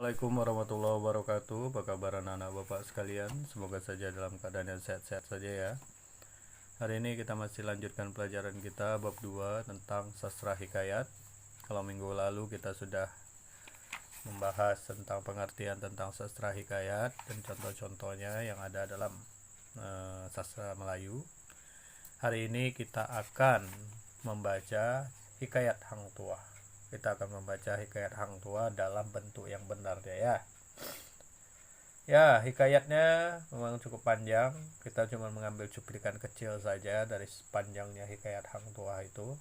Assalamualaikum warahmatullahi wabarakatuh. Apa kabar anak-anak bapak sekalian? Semoga saja dalam keadaan yang sehat-sehat saja ya. Hari ini kita masih lanjutkan pelajaran kita bab 2 tentang sastra hikayat. Kalau minggu lalu kita sudah membahas tentang pengertian tentang sastra hikayat dan contoh-contohnya yang ada dalam sastra Melayu. Hari ini kita akan membaca hikayat Hang Tuah. Kita akan membaca hikayat Hang Tuah dalam bentuk yang benar ya. Ya, hikayatnya memang cukup panjang. Kita cuma mengambil cuplikan kecil saja dari panjangnya hikayat Hang Tuah itu.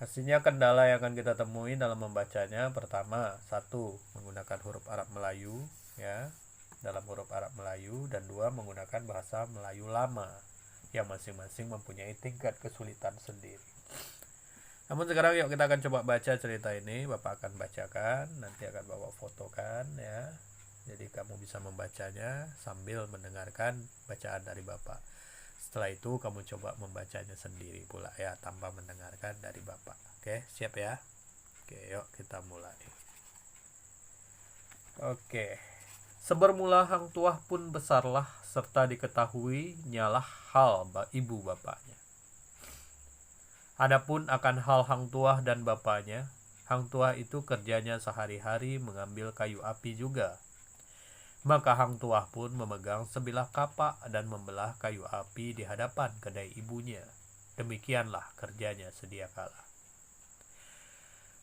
Pastinya kendala yang akan kita temui dalam membacanya, pertama, satu, menggunakan huruf Arab Melayu ya, dalam huruf Arab Melayu, dan dua, menggunakan bahasa Melayu lama yang masing-masing mempunyai tingkat kesulitan sendiri. Namun sekarang yuk kita akan coba baca cerita ini. Bapak akan bacakan, nanti akan bawa fotokan ya. Jadi kamu bisa membacanya sambil mendengarkan bacaan dari Bapak. Setelah itu kamu coba membacanya sendiri pula ya, tanpa mendengarkan dari Bapak. Oke, siap ya? Oke, yuk kita mulai. Oke. Sebermula Hang Tuah pun besarlah serta diketahui nyalah hal ibu bapaknya. Adapun akan hal Hang Tuah dan bapaknya, Hang Tuah itu kerjanya sehari-hari mengambil kayu api juga. Maka Hang Tuah pun memegang sebilah kapak dan membelah kayu api di hadapan kedai ibunya. Demikianlah kerjanya sedia kala.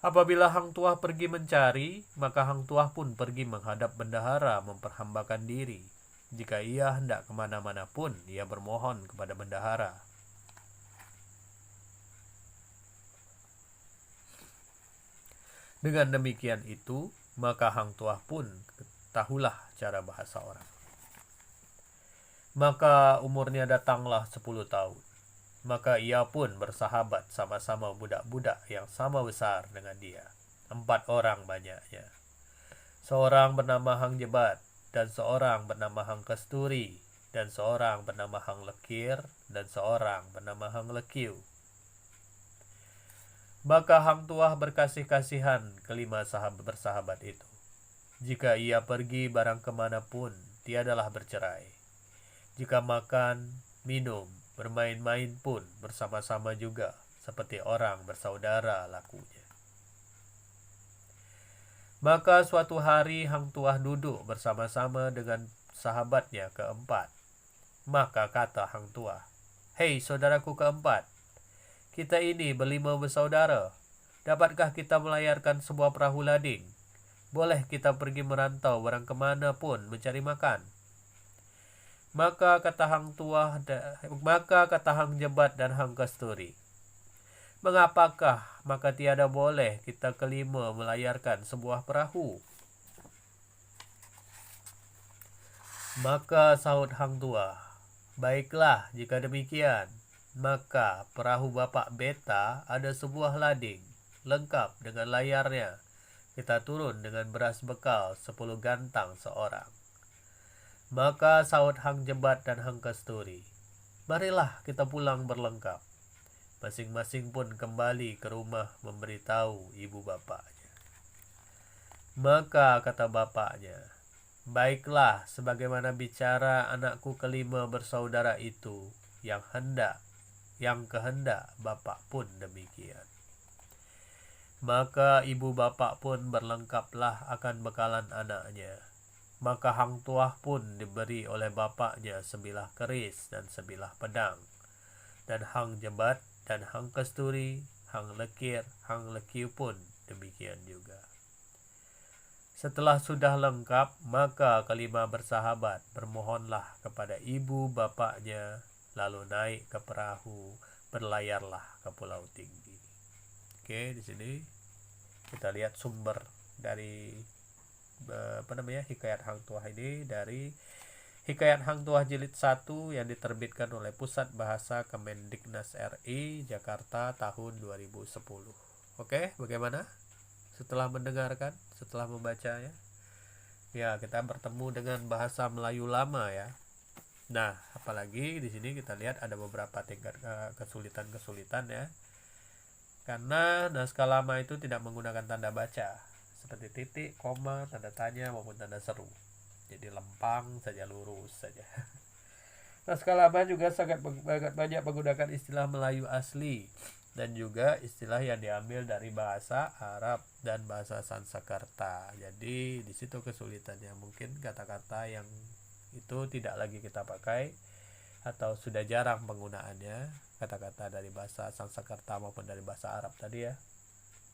Apabila Hang Tuah pergi mencari, maka Hang Tuah pun pergi menghadap bendahara memperhambakan diri. Jika ia hendak kemana-mana pun, ia bermohon kepada bendahara. Dengan demikian itu, maka Hang Tuah pun tahulah cara bahasa orang. Maka umurnya datanglah 10 tahun. Maka ia pun bersahabat sama-sama budak-budak yang sama besar dengan dia. 4 orang banyaknya. Seorang bernama Hang Jebat, dan seorang bernama Hang Kasturi, dan seorang bernama Hang Lekir, dan seorang bernama Hang Lekiu. Maka Hang Tuah berkasih-kasihan kelima bersahabat itu. Jika ia pergi barang kemanapun, tiadalah bercerai. Jika makan, minum, bermain-main pun bersama-sama juga, seperti orang bersaudara lakunya. Maka suatu hari Hang Tuah duduk bersama-sama dengan sahabatnya keempat. Maka kata Hang Tuah, "Hei saudaraku keempat, kita ini berlima bersaudara. Dapatkah kita melayarkan sebuah perahu lading? Boleh kita pergi merantau barang kemana pun mencari makan." Maka kata Hang Jebat dan Hang Kasturi, "Mengapakah maka tiada boleh kita kelima melayarkan sebuah perahu?" Maka sahut Hang Tuah, "Baiklah jika demikian. Maka perahu Bapak Beta ada sebuah lading, lengkap dengan layarnya. Kita turun dengan beras bekal 10 gantang seorang." Maka sahut Hang Jebat dan Hang Kasturi, "Marilah kita pulang berlengkap." Masing-masing pun kembali ke rumah memberitahu ibu bapaknya. Maka kata bapaknya, "Baiklah, sebagaimana bicara anakku kelima bersaudara itu, yang kehendak bapak pun demikian." Maka ibu bapak pun berlengkaplah akan bekalan anaknya. Maka Hang Tuah pun diberi oleh bapaknya sebilah keris dan sebilah pedang. Dan Hang Jebat dan Hang Kasturi, Hang Lekir, Hang Lekiu pun demikian juga. Setelah sudah lengkap, maka kelima bersahabat bermohonlah kepada ibu bapaknya, lalu naik ke perahu, berlayarlah ke Pulau Tinggi. Oke, di sini kita lihat sumber dari hikayat Hang Tuah ini dari Hikayat Hang Tuah Jilid 1 yang diterbitkan oleh Pusat Bahasa Kemendiknas RI Jakarta tahun 2010. Oke, bagaimana? Setelah mendengarkan, setelah membacanya? Ya, kita bertemu dengan bahasa Melayu lama ya. Nah, apalagi di sini kita lihat ada beberapa tingkat kesulitan-kesulitan ya. Karena naskah lama itu tidak menggunakan tanda baca, seperti titik, koma, tanda tanya maupun tanda seru. Jadi lempang saja, lurus saja. Naskah lama juga sangat banyak menggunakan istilah Melayu asli dan juga istilah yang diambil dari bahasa Arab dan bahasa Sanskerta. Jadi di situ kesulitannya, mungkin kata-kata yang itu tidak lagi kita pakai atau sudah jarang penggunaannya, kata-kata dari bahasa Sanskerta maupun dari bahasa Arab tadi ya.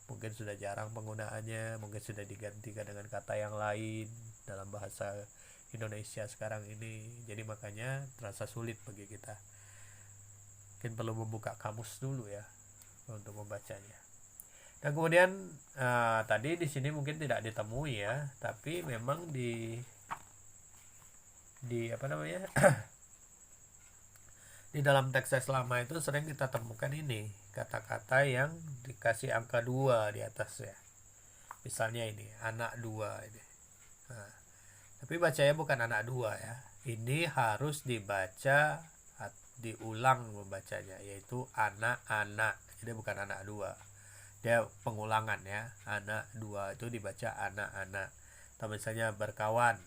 Mungkin sudah jarang penggunaannya, mungkin sudah digantikan dengan kata yang lain dalam bahasa Indonesia sekarang ini. Jadi makanya terasa sulit bagi kita. Mungkin perlu membuka kamus dulu ya untuk membacanya. Dan kemudian tadi di sini mungkin tidak ditemui ya, tapi memang di apa namanya di dalam teks lama itu sering kita temukan ini kata-kata yang dikasih angka 2 di atasnya. Misalnya ini anak 2 ini. Nah, tapi bacanya bukan anak 2 ya. Ini harus dibaca, diulang membacanya, yaitu anak-anak. Jadi bukan anak 2. Dia pengulangan ya. Anak 2 itu dibaca anak-anak. Atau misalnya berkawan.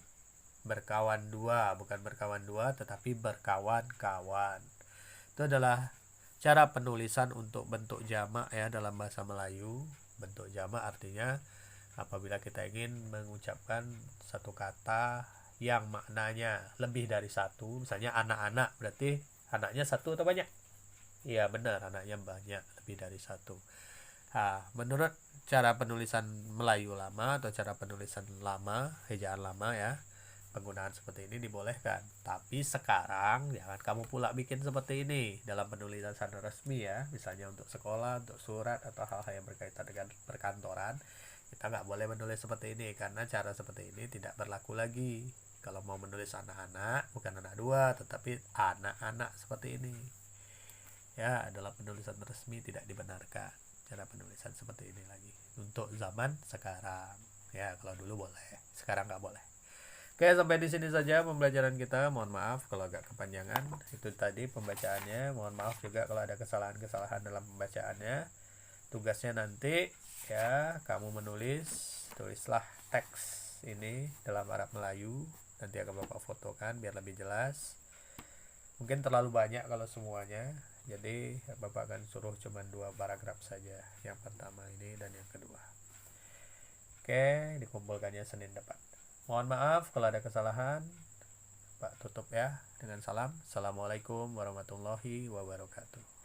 Berkawan 2, bukan berkawan 2 tetapi berkawan-kawan. Itu adalah cara penulisan untuk bentuk jamak ya dalam bahasa Melayu. Bentuk jamak artinya apabila kita ingin mengucapkan satu kata yang maknanya lebih dari satu, misalnya anak-anak, berarti anaknya satu atau banyak? Iya benar, anaknya banyak, lebih dari satu. Nah, menurut cara penulisan Melayu lama atau cara penulisan lama, ejaan lama ya, penggunaan seperti ini dibolehkan. Tapi sekarang jangan kamu pula bikin seperti ini dalam penulisan resmi ya, misalnya untuk sekolah, untuk surat atau hal-hal yang berkaitan dengan perkantoran. Kita nggak boleh menulis seperti ini karena cara seperti ini tidak berlaku lagi. Kalau mau menulis anak-anak, bukan anak 2 tetapi anak-anak seperti ini ya, dalam penulisan resmi tidak dibenarkan cara penulisan seperti ini lagi untuk zaman sekarang ya. Kalau dulu boleh, sekarang nggak boleh. Oke, sampai di sini saja pembelajaran kita. Mohon maaf kalau agak kepanjangan. Itu tadi pembacaannya. Mohon maaf juga kalau ada kesalahan-kesalahan dalam pembacaannya. Tugasnya nanti ya, kamu tulislah teks ini dalam Arab Melayu. Nanti akan Bapak fotokan biar lebih jelas. Mungkin terlalu banyak kalau semuanya. Jadi Bapak akan suruh cuma 2 paragraf saja. Yang pertama ini dan yang kedua. Oke, dikumpulkannya Senin depan. Mohon maaf kalau ada kesalahan. Pak tutup ya dengan salam. Assalamualaikum warahmatullahi wabarakatuh.